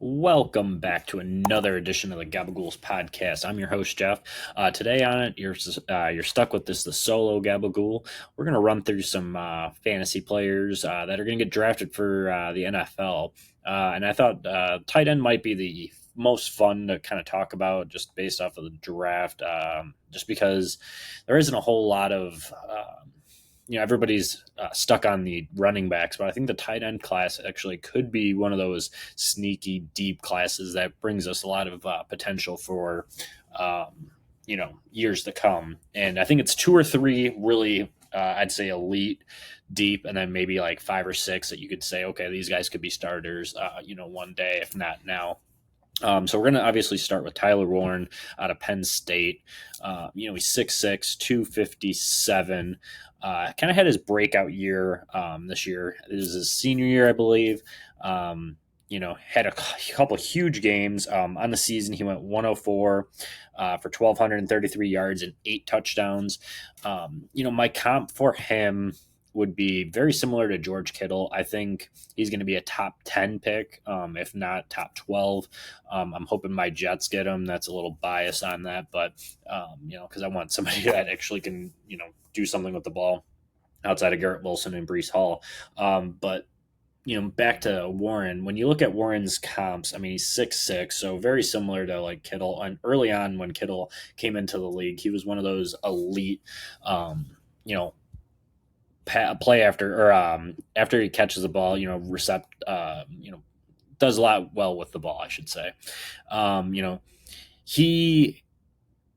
Welcome back to another edition of the Gabagools podcast. I'm your host Jeff. Today on it, you're stuck with the solo Gabagool. We're gonna run through some fantasy players that are gonna get drafted for the NFL, and I thought tight end might be the most fun to kind of talk about just based off of the draft, just because there isn't a whole lot of everybody's stuck on the running backs, but I think the tight end class actually could be one of those sneaky deep classes that brings us a lot of potential for years to come. And I think it's two or three really. I'd say elite deep, and then maybe like five or six that you could say, okay, these guys could be starters, one day, if not now. So we're going to obviously start with Tyler Warren out of Penn State. He's 6'6", 257. Kind of had his breakout year this year. This is his senior year, I believe. Had a couple huge games. On the season, he went 104 for 1,233 yards and 8 touchdowns. My comp for him would be very similar to George Kittle. I think he's going to be a top 10 pick, if not top 12. I'm hoping my Jets get him. That's a little bias on that, but, because I want somebody that actually can, do something with the ball outside of Garrett Wilson and Brees Hall. But back to Warren. When you look at Warren's comps, I mean, he's 6'6", so very similar to like Kittle. And early on, when Kittle came into the league, he was one of those elite, play after or after he catches the ball, does a lot well with the ball, I should say. He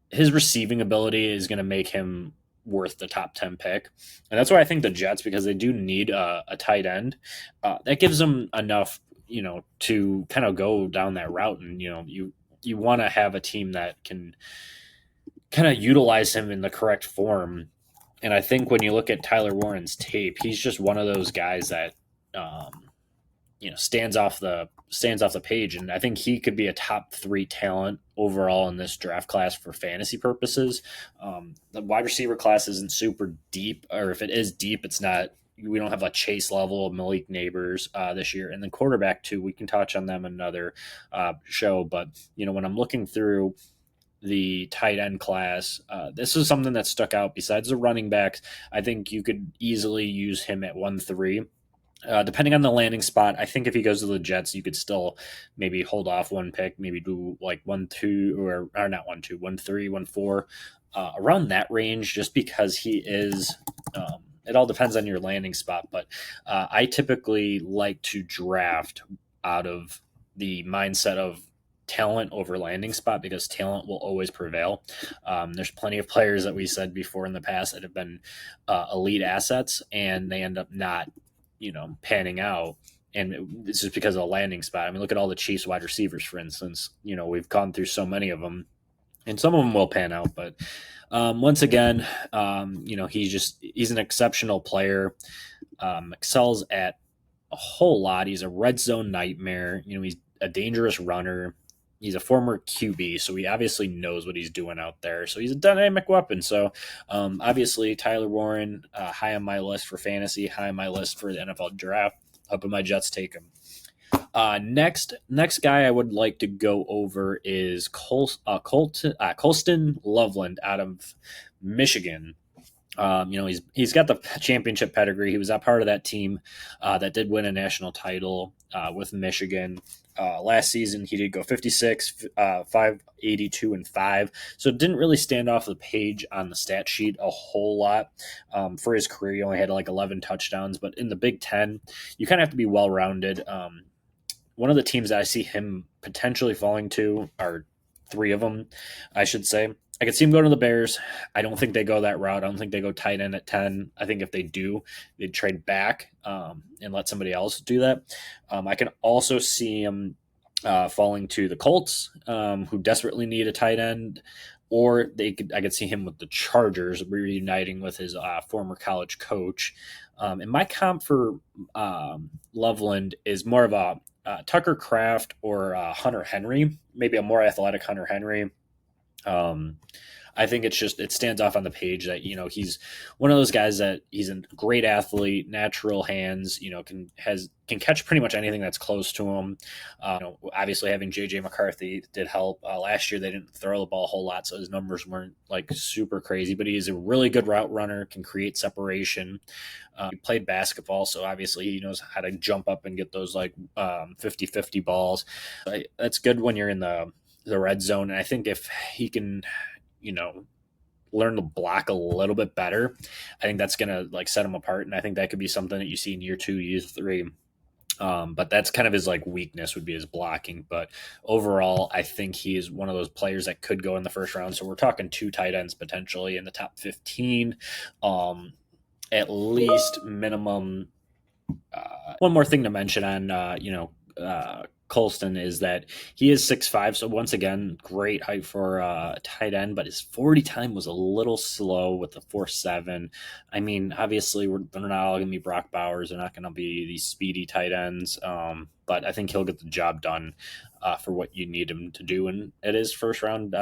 his receiving ability is going to make him worth the top 10 pick. And that's why I think the Jets, because they do need a tight end, that gives them enough, to kind of go down that route. And, you want to have a team that can kind of utilize him in the correct form. And I think when you look at Tyler Warren's tape, he's just one of those guys that, stands off the page, and I think he could be a top 3 talent overall in this draft class for fantasy purposes. The wide receiver class isn't super deep, or if it is deep, it's not. We don't have a Chase level of Malik Neighbors this year, and then quarterback too. We can touch on them in another show, but when I'm looking through the tight end class, this is something that stuck out. Besides the running backs, I think you could easily use him at 1-3. Depending on the landing spot, I think if he goes to the Jets, you could still maybe hold off one pick, maybe do like 1-2 or not 1-2, 1-3, 1-4, around that range, just because he is. It all depends on your landing spot, but I typically like to draft out of the mindset of talent over landing spot, because talent will always prevail. There's plenty of players that we said before in the past that have been elite assets, and they end up not panning out. And it's just because of the landing spot. I mean, look at all the Chiefs wide receivers, for instance. We've gone through so many of them, and some of them will pan out. But once again, he's an exceptional player, excels at a whole lot. He's a red zone nightmare. He's a dangerous runner. He's a former QB, so he obviously knows what he's doing out there. So he's a dynamic weapon. So obviously, Tyler Warren, high on my list for fantasy, high on my list for the NFL draft. Hoping my Jets take him. Next guy I would like to go over is Colston Loveland out of Michigan. He's got the championship pedigree. He was a part of that team that did win a national title with Michigan. Last season, he did go 56, 582, and 5. So it didn't really stand off the page on the stat sheet a whole lot for his career. He only had like 11 touchdowns. But in the Big Ten, you kind of have to be well-rounded. One of the teams that I see him potentially falling to are 3 of them, I should say. I could see him going to the Bears. I don't think they go that route. I don't think they go tight end at 10. I think if they do, they'd trade back and let somebody else do that. I can also see him falling to the Colts, who desperately need a tight end, or I could see him with the Chargers, reuniting with his former college coach. And my comp for Loveland is more of a Tucker Kraft or Hunter Henry, maybe a more athletic Hunter Henry. Um, I think it stands off on the page that he's one of those guys that he's a great athlete, natural hands. Can catch pretty much anything that's close to him. Obviously having JJ McCarthy did help. Last year they didn't throw the ball a whole lot, so his numbers weren't like super crazy. But he's a really good route runner, can create separation. He played basketball, so obviously he knows how to jump up and get those like 50-50 balls. That's good when you're in the red zone. And I think if he can, you know, learn to block a little bit better, I think that's gonna like set him apart. And I think that could be something that you see in year two, year three. But that's kind of his like weakness would be his blocking. But overall, I think he is one of those players that could go in the first round. So we're talking two tight ends potentially in the top 15, um, at least minimum. One more thing to mention on Colston is that he is 6'5", so once again, great height for tight end, but his 40 time was a little slow with the 4.7. I mean, obviously, they're not all going to be Brock Bowers. They're not going to be these speedy tight ends, but I think he'll get the job done for what you need him to do, and it is first round,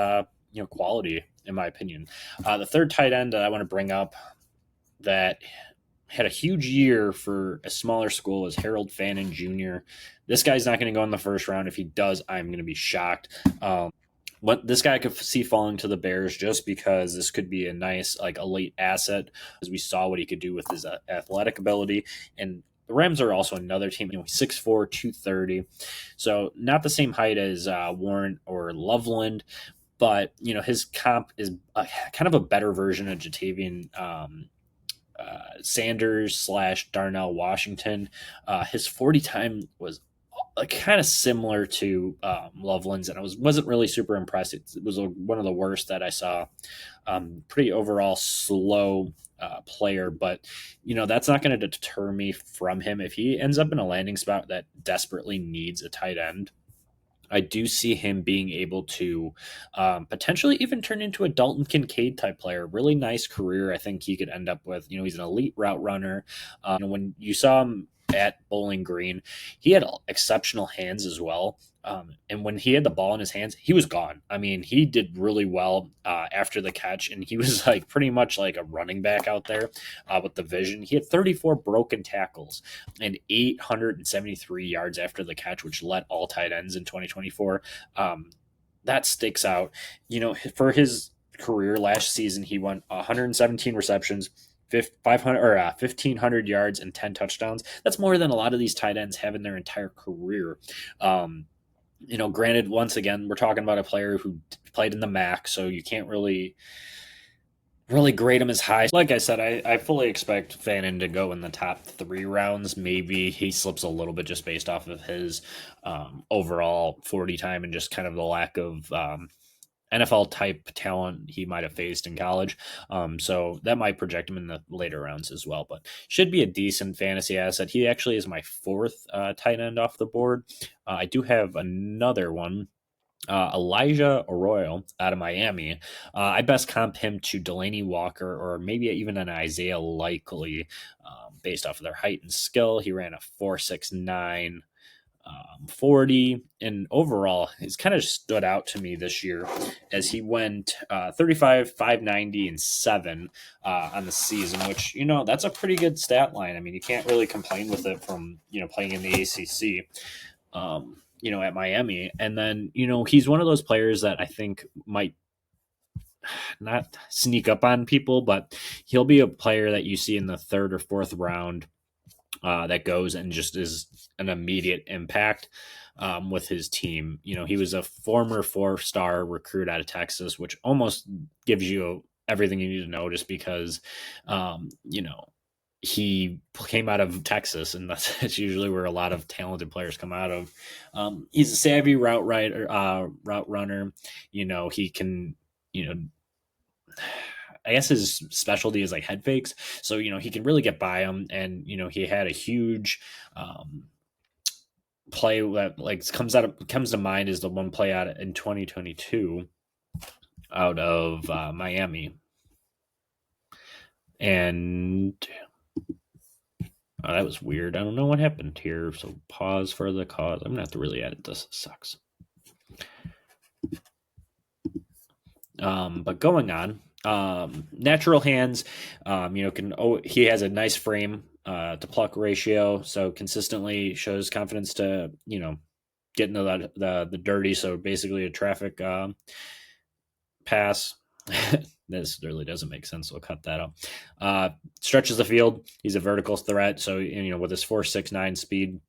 quality, in my opinion. The third tight end that I want to bring up that had a huge year for a smaller school is Harold Fannin Jr. This guy's not going to go in the first round. If he does, I'm going to be shocked. What this guy I could see falling to the Bears just because this could be a nice like a late asset, as we saw what he could do with his athletic ability. And the Rams are also another team. He's 6'4", 230, so not the same height as Warren or Loveland, but his comp is kind of a better version of Jatavian Sanders slash Darnell Washington. His 40 time was kind of similar to Loveland's, and I wasn't really super impressed. It was one of the worst that I saw. Pretty overall slow player, but that's not going to deter me from him if he ends up in a landing spot that desperately needs a tight end. I do see him being able to potentially even turn into a Dalton Kincaid type player. Really nice career. I think he could end up with. He's an elite route runner. When you saw him at Bowling Green, he had exceptional hands as well. And when he had the ball in his hands, he was gone. I mean, he did really well after the catch, and he was like pretty much like a running back out there with the vision. He had 34 broken tackles and 873 yards after the catch, which led all tight ends in 2024. That sticks out. For his career last season, he won 117 receptions, 1,500 yards and 10 touchdowns. That's more than a lot of these tight ends have in their entire career. Granted, once again, we're talking about a player who played in the MAC, so you can't really grade him as high. Like I said, I fully expect Fannin to go in the top 3 rounds. Maybe he slips a little bit just based off of his overall 40 time and just kind of the lack of NFL type talent he might have faced in college. So that might project him in the later rounds as well, but should be a decent fantasy asset. He actually is my fourth tight end off the board. I do have another one, Elijah Arroyo out of Miami. I best comp him to Delaney Walker or maybe even an Isaiah Likely based off of their height and skill. He ran a 4.69 40, and overall he's kind of stood out to me this year as he went 35, 590 and 7 on the season, which that's a pretty good stat line. I mean, you can't really complain with it from playing in the ACC at Miami. And then he's one of those players that I think might not sneak up on people, but he'll be a player that you see in the third or fourth round that goes and just is an immediate impact with his team. He was a former 4-star recruit out of Texas, which almost gives you everything you need to know just because, he came out of Texas, and that's usually where a lot of talented players come out of. He's a savvy route runner. He can, I guess his specialty is like head fakes. So, he can really get by them. And, he had a huge play that like comes to mind is the one play out in 2022 out of Miami. And that was weird. I don't know what happened here. So pause for the cause. I'm going to have to really edit this. It sucks. But going on, natural hands, he has a nice frame to pluck ratio, so consistently shows confidence to get into the dirty. So basically, a traffic pass. This really doesn't make sense. We'll cut that out. Stretches the field. He's a vertical threat. So with his 4.69 speed,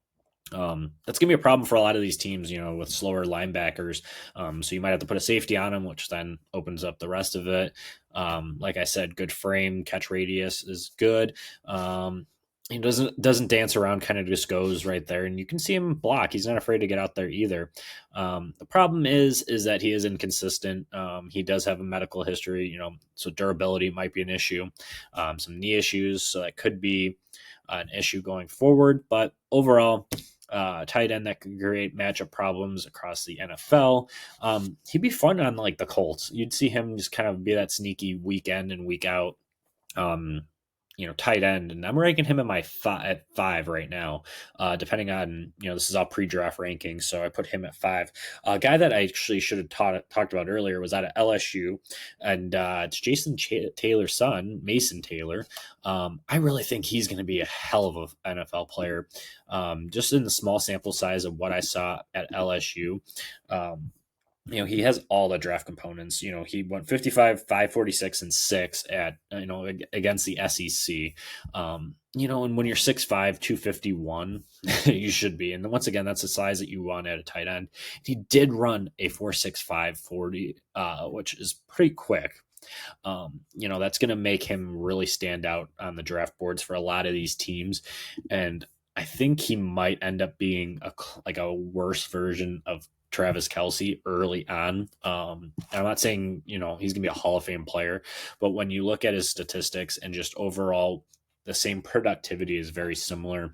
that's gonna be a problem for a lot of these teams, with slower linebackers. So you might have to put a safety on him, which then opens up the rest of it. Like I said, good frame, catch radius is good. He doesn't dance around, kind of just goes right there, and you can see him block. He's not afraid to get out there either. The problem is that he is inconsistent. He does have a medical history, so durability might be an issue. Some knee issues, so that could be an issue going forward. But overall, tight end that could create matchup problems across the NFL. He'd be fun on like the Colts. You'd see him just kind of be that sneaky week in and week out. Um, tight end, and I'm ranking him at 5 right now. Depending on this is all pre-draft rankings, so I put him at 5. A guy that I actually should have talked about earlier was out of LSU, and it's Jason Taylor's son, Mason Taylor. I really think he's going to be a hell of an NFL player, just in the small sample size of what I saw at LSU. He has all the draft components. He went 55, 546, and 6 at, against the SEC. And when you're 6'5", 251, you should be. And once again, that's the size that you want at a tight end. He did run a 4.65 40, which is pretty quick. That's going to make him really stand out on the draft boards for a lot of these teams. And I think he might end up being a worse version of Travis Kelce early on. I'm not saying, he's going to be a Hall of Fame player, but when you look at his statistics and just overall, the same productivity is very similar.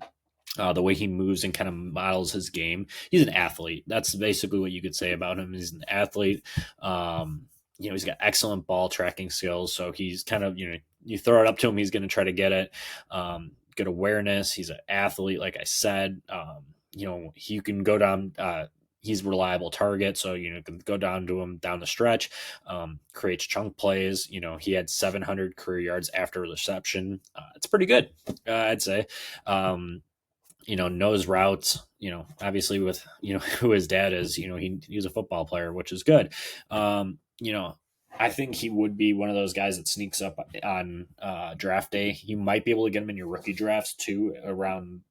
The way he moves and kind of models his game. He's an athlete. That's basically what you could say about him. He's an athlete. He's got excellent ball tracking skills. So he's kind of, you throw it up to him, he's going to try to get it. Good awareness. He's an athlete, like I said. He can go down. He's a reliable target, so can go down to him down the stretch. Creates chunk plays. He had 700 career yards after reception. It's pretty good, I'd say. Knows routes. Obviously with who his dad is. He's a football player, which is good. I think he would be one of those guys that sneaks up on draft day. You might be able to get him in your rookie drafts too, around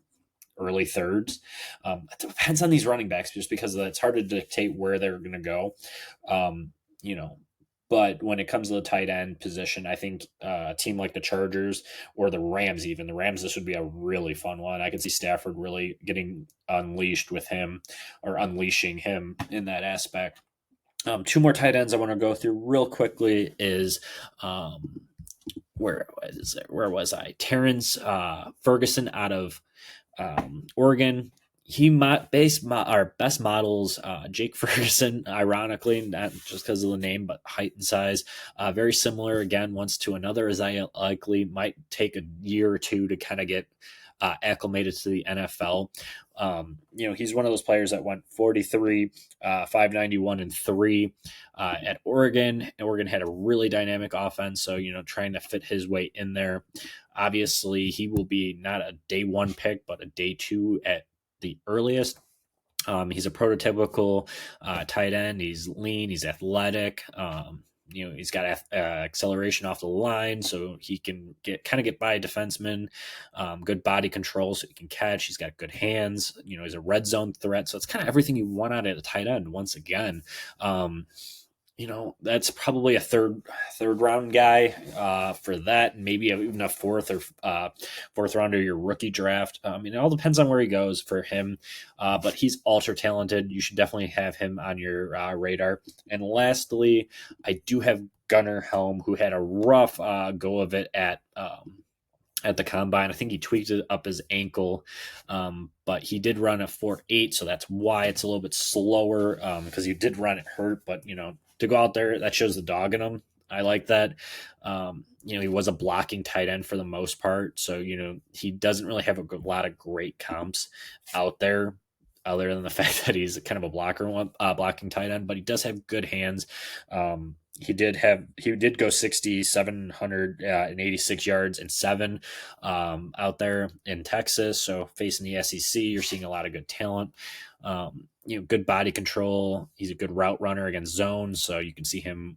early thirds. It depends on these running backs, just because it's hard to dictate where they're going to go. But when it comes to the tight end position, I think a team like the Chargers or the Rams, this would be a really fun one. I could see Stafford really getting unleashed with him, or unleashing him in that aspect. 2 more tight ends I want to go through real quickly is where was I? Terrence Ferguson out of Oregon. He our best models Jake Ferguson, ironically, not just because of the name, but height and size. Very similar, again, once to another, as I likely might take a year or two to kind of get acclimated to the NFL. He's one of those players that went 43, 591, and 3 at Oregon. Oregon had a really dynamic offense, so trying to fit his way in there. Obviously, he will be not a day 1 pick, but a day 2 at the earliest. He's a prototypical tight end. He's lean. He's athletic. He's got acceleration off the line, so he can get by defensemen. Good body control, so he can catch. He's got good hands. He's a red zone threat, so it's kind of everything you want out of a tight end. Once again, that's probably a third round guy for that, and maybe even a fourth rounder your rookie draft. It all depends on where he goes for him, but he's ultra talented. You should definitely have him on your radar. And lastly, I do have Gunnar Helm, who had a rough go of it at the combine. I think he tweaked it up his ankle, but he did run a 4.8, so that's why it's a little bit slower, because he did run it hurt. But to go out there, that shows the dog in him. I like that. He was a blocking tight end for the most part, so he doesn't really have a lot of great comps out there, other than the fact that he's kind of a blocking tight end, but he does have good hands. he did go 6,786 yards and seven out there in Texas. So facing the SEC, you're seeing a lot of good talent. Good body control. He's a good route runner against zones, so you can see him,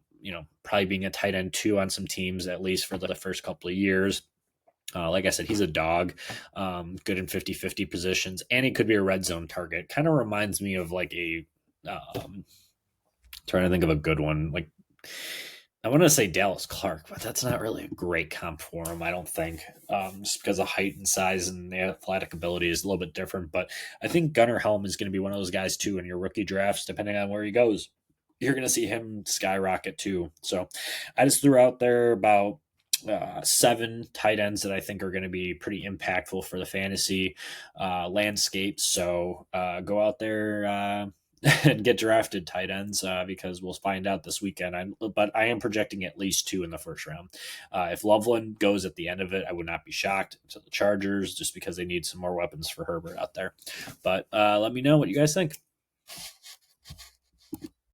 probably being a tight end two on some teams at least for the first couple of years. Like I said, he's a dog, good in 50-50 positions, and he could be a red zone target. Kind of reminds me of like trying to think of a good one. Like I want to say Dallas Clark, but that's not really a great comp for him, I don't think, just because of height and size and the athletic ability is a little bit different. But I think Gunnar Helm is going to be one of those guys too in your rookie drafts, depending on where he goes. You're going to see him skyrocket too. So I just threw out there about seven tight ends that I think are going to be pretty impactful for the fantasy landscape. So go out there and get drafted tight ends because we'll find out this weekend. But I am projecting at least two in the first round. If Loveland goes at the end of it, I would not be shocked. To the Chargers, just because they need some more weapons for Herbert out there. But let me know what you guys think.